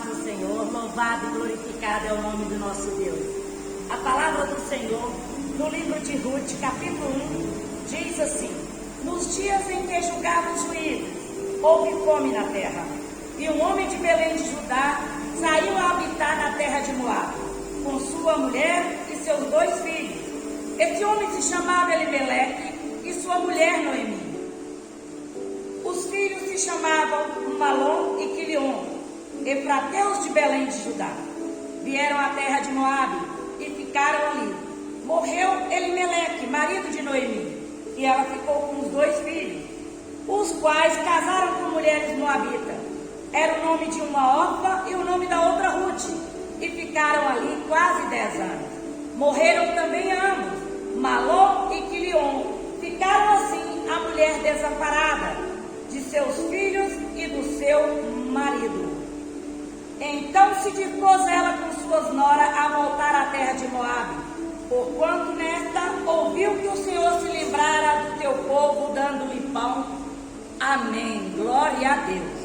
o Senhor, louvado e glorificado é o nome do nosso Deus. A palavra do Senhor, no livro de Ruth, capítulo 1, diz assim: nos dias em que julgavam os juízes, houve fome na terra, e um homem de Belém de Judá saiu a habitar na terra de Moabe, com sua mulher e seus 2 filhos. Esse homem se chamava Elimeleque e sua mulher Noemi. Os filhos se chamavam Malom e Quilion, efrateus de Belém de Judá. Vieram à terra de Moabe e ficaram ali. Morreu Elimeleque, marido de Noemi, e ela ficou com os 2 filhos, os quais casaram com mulheres moabitas. Era o nome de uma órfã e o nome da outra Ruth, e ficaram ali quase 10 anos. Morreram também ambos, Malom e Quilion. Ficaram assim a mulher desamparada de seus filhos e do seu marido. Então se dispôs ela com suas noras a voltar à terra de Moabe, porquanto nesta ouviu que o Senhor se livrara do teu povo, dando-lhe pão. Amém. Glória a Deus.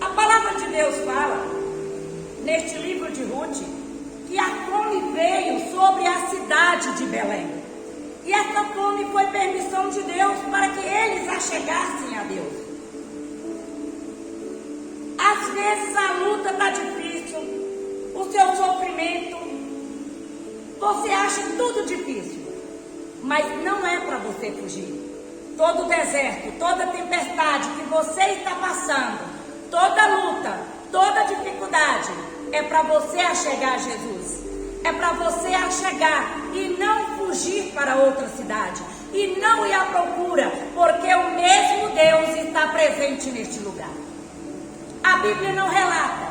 A palavra de Deus fala, neste livro de Ruth, que a fome veio sobre a cidade de Belém. E essa fome foi permissão de Deus para que eles achegassem a Deus. Às vezes a luta está difícil, o seu sofrimento, você acha tudo difícil, mas não é para você fugir. Todo deserto, toda tempestade que você está passando, toda luta, toda dificuldade, é para você achegar a Jesus. É para você achegar e não fugir para outra cidade. E não ir à procura, porque o mesmo Deus está presente neste lugar. A Bíblia não relata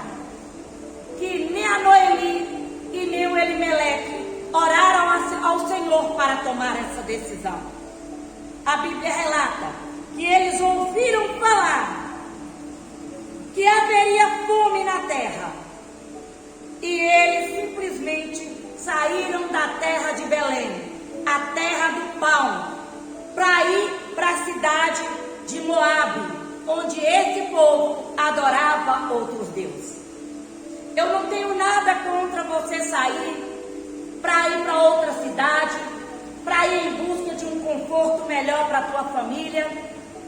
que nem a Noemi e nem o Elimeleque oraram ao Senhor para tomar essa decisão. A Bíblia relata que eles ouviram falar que haveria fome na terra, e eles simplesmente saíram da terra de Belém, a terra do pão, para ir para a cidade de Moabe, onde esse povo adorava outros deuses. Eu não tenho nada contra você sair para ir para outra cidade, para ir em busca de um conforto melhor para a tua família.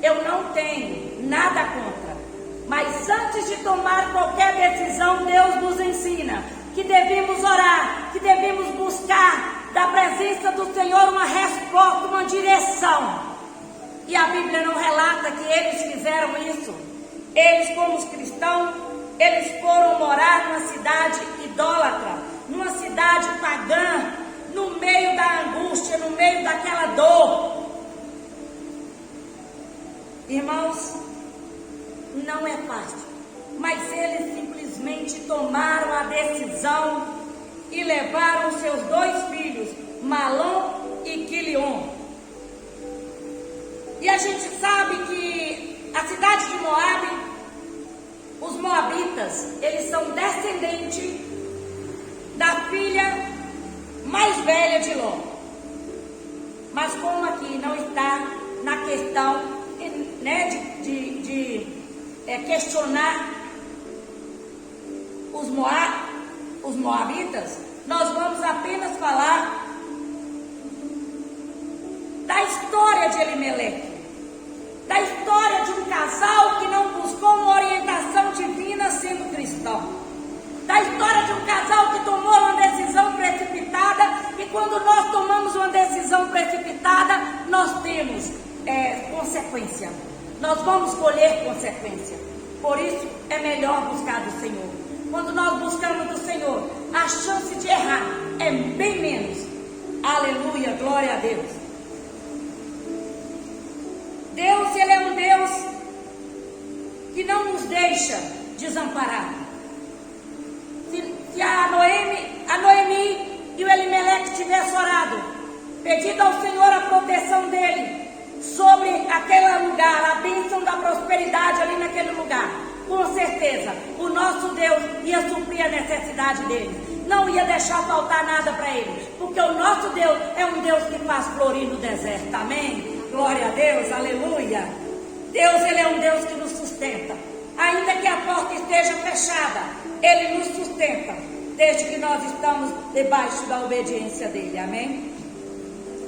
Eu não tenho nada contra. Mas antes de tomar qualquer decisão, Deus nos ensina que devemos orar, que devemos buscar da presença do Senhor uma resposta, uma direção. E a Bíblia não relata que eles fizeram isso. Eles, como os cristãos, eles foram morar numa cidade idólatra, numa cidade pagã, no meio da angústia, no meio daquela dor. Irmãos, não é fácil, mas eles simplesmente tomaram a decisão e levaram seus 2 filhos, Malom e Quilion. E a gente sabe que a cidade de Moabe, os moabitas, eles são descendentes da filha mais velha de Ló. Mas como aqui não está na questão, né, de questionar os moabitas, nós vamos apenas falar da história de Elimeleque, da história de um casal que não buscou uma orientação divina sendo cristão, da história de um casal que tomou uma decisão precipitada, e quando nós tomamos uma decisão precipitada, nós temos consequência. Nós vamos colher consequência. Por isso é melhor buscar do Senhor. Quando nós buscamos do Senhor, a chance de errar é bem menos. Aleluia, glória a Deus. Deus, Ele é um Deus que não nos deixa desamparados. Se a Noemi e o Elimeleque tivessem orado, pedido ao Senhor a proteção dele sobre aquele lugar, a bênção da prosperidade ali naquele lugar, com certeza o nosso Deus ia suprir a necessidade deles, não ia deixar faltar nada para eles, porque o nosso Deus é um Deus que faz florir no deserto. Amém? Glória a Deus, aleluia. Deus, Ele é um Deus que nos sustenta, ainda que a porta esteja fechada, Ele nos sustenta, desde que nós estamos debaixo da obediência dEle, amém?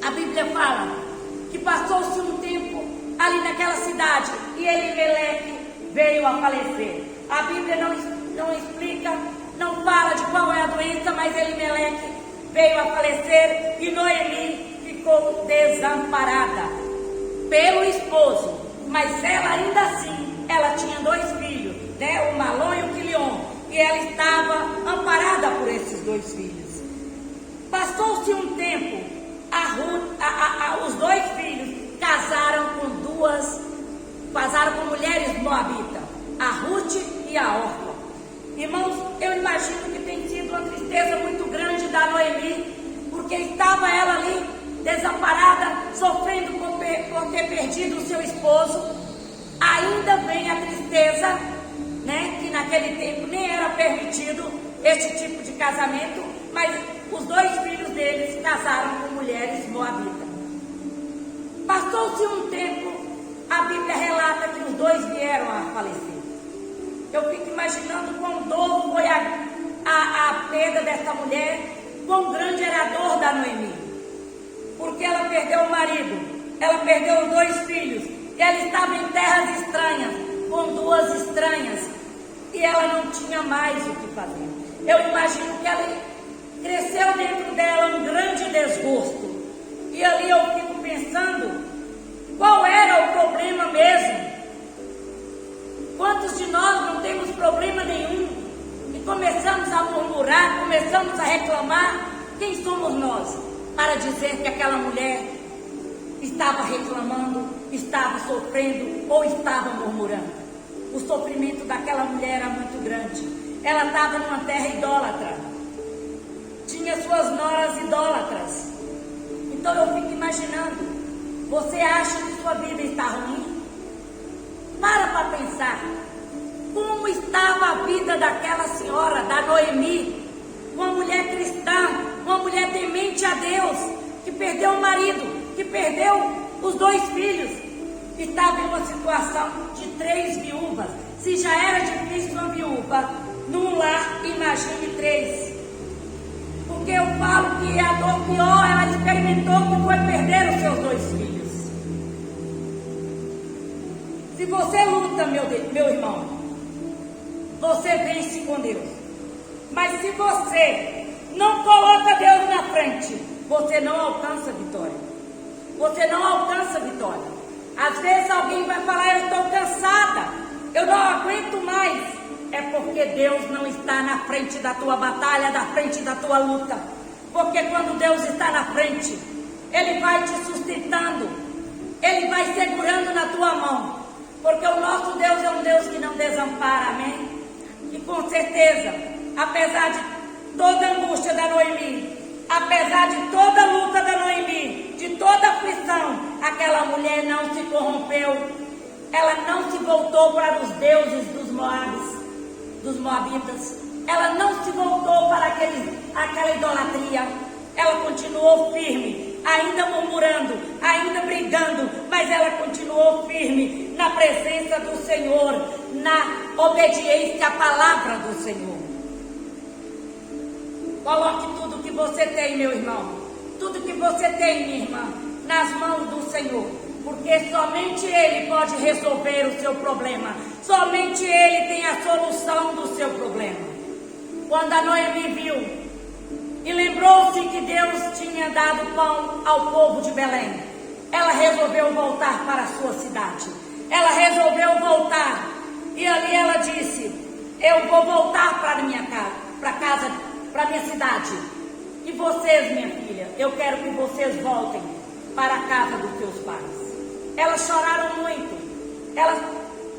A Bíblia fala que passou-se um tempo ali naquela cidade e Elimeleque veio a falecer. A Bíblia não explica, não fala de qual é a doença, mas Elimeleque veio a falecer e Noemi ficou desamparada pelo esposo, mas ela ainda assim, ela tinha 2 filhos, né? O Malom e o Quilion, e ela estava amparada por esses 2 filhos. Passou-se um tempo, os 2 filhos casaram com mulheres moabitas, a Ruth e a Orfa. Irmãos, eu imagino que tem sido uma tristeza muito grande da Noemi, porque estava ela ali desamparada, sofrendo por ter perdido o seu esposo. Ainda vem a tristeza, né, que naquele tempo nem era permitido esse tipo de casamento, mas os 2 filhos deles casaram com mulheres moabitas. Passou-se um tempo, a Bíblia relata que os 2 vieram a falecer. Eu fico imaginando quão dor foi a perda dessa mulher, quão grande era a dor da Noemi, porque ela perdeu o marido, ela perdeu os 2 filhos, e ela estava em terras estranhas, com 2 estranhas, e ela não tinha mais o que fazer. Eu imagino que ela cresceu dentro dela um grande desgosto, e ali eu fico pensando, qual era o problema mesmo? Quantos de nós não temos problema nenhum e começamos a murmurar, começamos a reclamar? Quem somos nós para dizer que aquela mulher estava reclamando, estava sofrendo ou estava murmurando? O sofrimento daquela mulher era muito grande. Ela estava numa terra idólatra, tinha suas noras idólatras. Então eu fico imaginando, você acha que sua vida está ruim? Para pensar, como estava a vida daquela senhora, da Noemi, uma mulher cristã, uma mulher temente a Deus, que perdeu o marido, que perdeu os 2 filhos, estava em uma situação de 3 viúvas. Se já era difícil uma viúva num lar, imagine 3. Porque eu falo que a dor pior ela experimentou que foi perder os seus 2 filhos. Se você luta, meu irmão, você vence com Deus. Mas se você não coloca Deus na frente, você não alcança a vitória. Você não alcança a vitória. Às vezes alguém vai falar, eu estou cansada, eu não aguento mais. É porque Deus não está na frente da tua batalha, na frente da tua luta. Porque quando Deus está na frente, Ele vai te sustentando, Ele vai segurando na tua mão. Porque o nosso Deus é um Deus que não desampara, amém? E com certeza, apesar de toda a angústia da Noemi, apesar de toda a luta da Noemi, de toda a aflição, aquela mulher não se corrompeu. Ela não se voltou para os deuses dos moabitas. Ela não se voltou para aquela idolatria. Ela continuou firme, ainda murmurando, ainda brigando, mas ela continuou firme na presença do Senhor, na obediência à palavra do Senhor. Coloque tudo que você tem, meu irmão, tudo que você tem, minha irmã, nas mãos do Senhor, porque somente Ele pode resolver o seu problema, somente Ele tem a solução do seu problema. Quando a Noemi viu e lembrou-se que Deus tinha dado pão ao povo de Belém, ela resolveu voltar para a sua cidade. Ela resolveu voltar. E ali ela disse, eu vou voltar para minha casa, para minha cidade. E vocês, minha filha, eu quero que vocês voltem para a casa dos seus pais. Elas choraram muito. Elas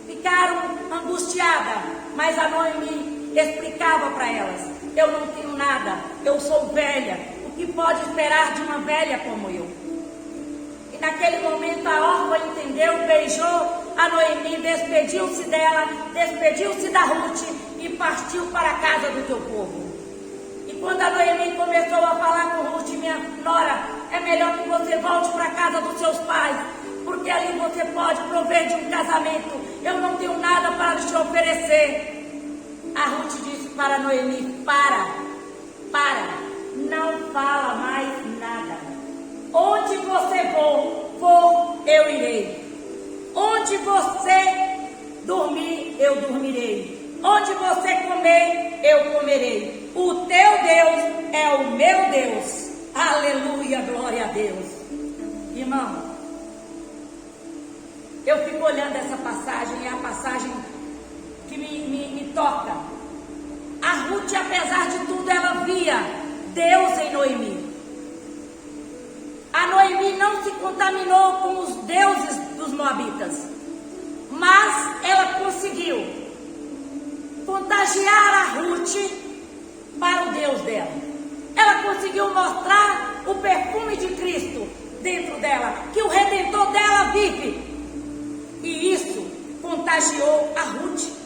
ficaram angustiadas. Mas a Noemi explicava para elas, eu não tenho nada, eu sou velha, o que pode esperar de uma velha como eu? E naquele momento a órfã entendeu, beijou a Noemi, despediu-se dela, despediu-se da Ruth e partiu para a casa do teu povo. E quando a Noemi começou a falar com Ruth, minha nora, é melhor que você volte para a casa dos seus pais, porque ali você pode prover de um casamento, eu não tenho nada para te oferecer. a Ruth disse para Noemi: para, não fala mais nada. Onde você for, eu irei. Onde você dormir, eu dormirei. Onde você comer, eu comerei. O teu Deus é o meu Deus. Aleluia, glória a Deus. Irmão, eu fico olhando essa passagem, é a passagem que me toca. A Ruth, apesar de tudo, ela via Deus em Noemi. A Noemi não se contaminou com os deuses dos moabitas, mas ela conseguiu contagiar a Ruth para o Deus dela. Ela conseguiu mostrar o perfume de Cristo dentro dela, que o Redentor dela vive. E isso contagiou a Ruth.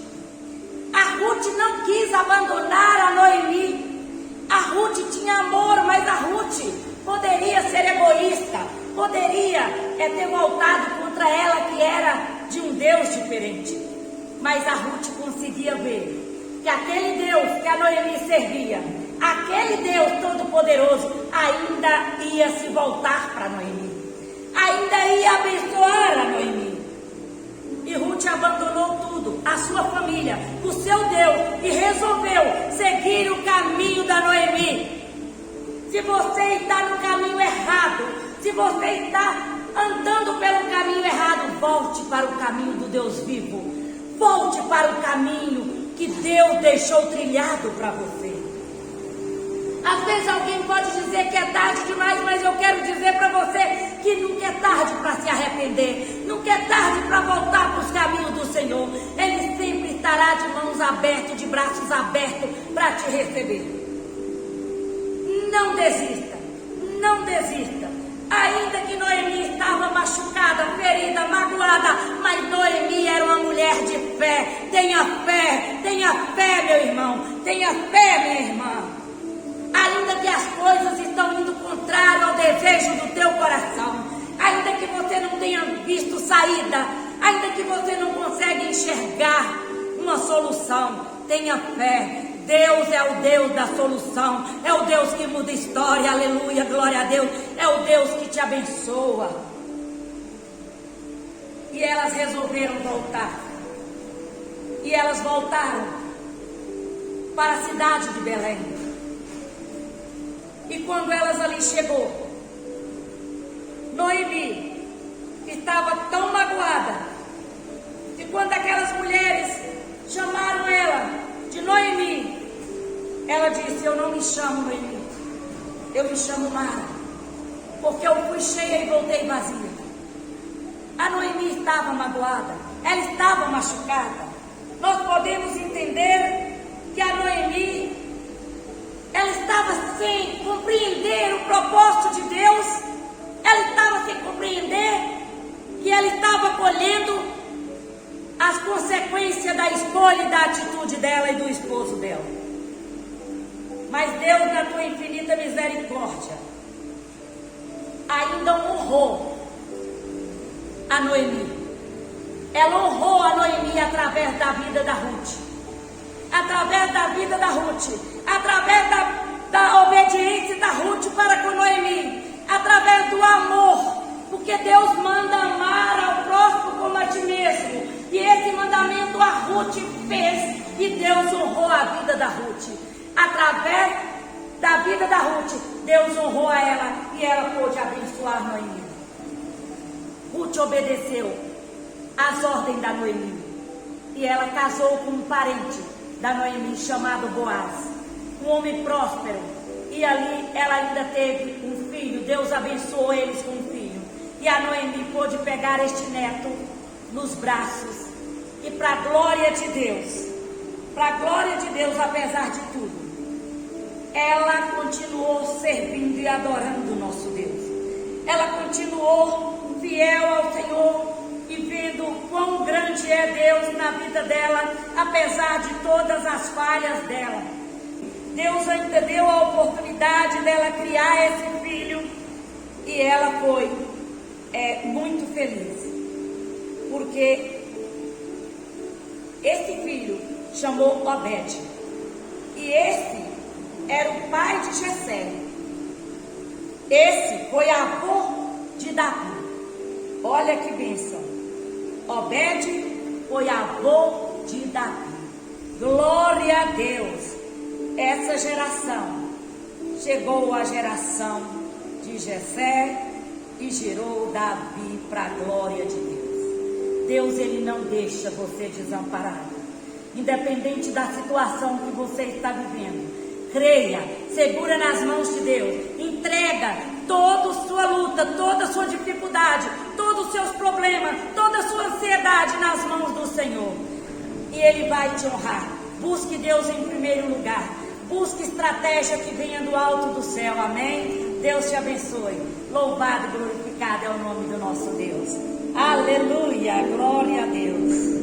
A Ruth não quis abandonar a Noemi. A Ruth tinha amor, mas a Ruth poderia ser egoísta, poderia ter voltado contra ela, que era de um Deus diferente. Mas a Ruth conseguia ver que aquele Deus que a Noemi servia, aquele Deus todo-poderoso, ainda ia se voltar para Noemi, ainda ia abençoar a Noemi. E Ruth abandonou tudo, a sua família, o seu Deus, e resolveu seguir o caminho da Noemi. Se você está no caminho errado, se você está andando pelo caminho errado, volte para o caminho do Deus vivo. Volte para o caminho que Deus deixou trilhado para você. Às vezes alguém pode dizer que é tarde demais, mas eu quero dizer para você que nunca é tarde para se arrepender, nunca é tarde para voltar para os caminhos do Senhor. Ele sempre estará de mãos abertas, de braços abertos para te receber. Não desista, não desista. Ainda que Noemi estava machucada, ferida, magoada, mas Noemi era uma mulher de fé. Tenha fé, meu irmão, tenha fé, minha irmã. Ainda que as coisas estão indo contrário ao desejo do teu coração, ainda que você não tenha visto saída, ainda que você não consegue enxergar uma solução, tenha fé. Deus é o Deus da solução, é o Deus que muda a história, aleluia, glória a Deus, é o Deus que te abençoa. E elas resolveram voltar, e elas voltaram para a cidade de Belém. E quando elas ali chegou, Noemi estava tão magoada, que quando aquelas mulheres chamaram ela de Noemi, ela disse: eu não me chamo Noemi, eu me chamo Mara, porque eu fui cheia e voltei vazia. A Noemi estava magoada, ela estava machucada. Nós podemos entender que a Noemi, ela estava sem compreender o propósito de Deus, ela estava sem compreender que ela estava colhendo as consequências da escolha e da atitude dela e do esposo dela. Mas Deus, na tua infinita misericórdia, ainda honrou a Noemi. Ela honrou a Noemi através da vida da Ruth. Através da vida da Ruth, através da obediência da Ruth para com Noemi, através do amor, porque Deus manda amar ao próximo como a ti mesmo, e esse mandamento a Ruth fez, e Deus honrou a vida da Ruth. Através da vida da Ruth, Deus honrou a ela, e ela pôde abençoar Noemi. Ruth obedeceu às ordens da Noemi, e ela casou com um parente da Noemi, chamado Boaz, um homem próspero, e ali ela ainda teve um filho. Deus abençoou eles com um filho, e a Noemi pôde pegar este neto nos braços, e para a glória de Deus, apesar de tudo, ela continuou servindo e adorando o nosso Deus. Ela continuou fiel ao Senhor e vendo quão grande é Deus na vida dela, apesar de todas as falhas dela. Deus ainda deu a oportunidade dela criar esse filho, e ela foi muito feliz, porque esse filho chamou Obed. E esse era o pai de Jessé. Esse foi avô de Davi. Olha que bênção. Obed foi avô de Davi. Glória a Deus. Essa geração chegou à geração de Jessé e gerou Davi para a glória de Deus. Deus, ele não deixa você desamparado. Independente da situação que você está vivendo, creia, segura nas mãos de Deus, entrega toda a sua luta, toda a sua dificuldade, todos os seus problemas, toda a sua ansiedade nas mãos do Senhor. E Ele vai te honrar. Busque Deus em primeiro lugar. Busque estratégia que venha do alto do céu. Amém? Deus te abençoe. Louvado e glorificado é o nome do nosso Deus. Aleluia, glória a Deus.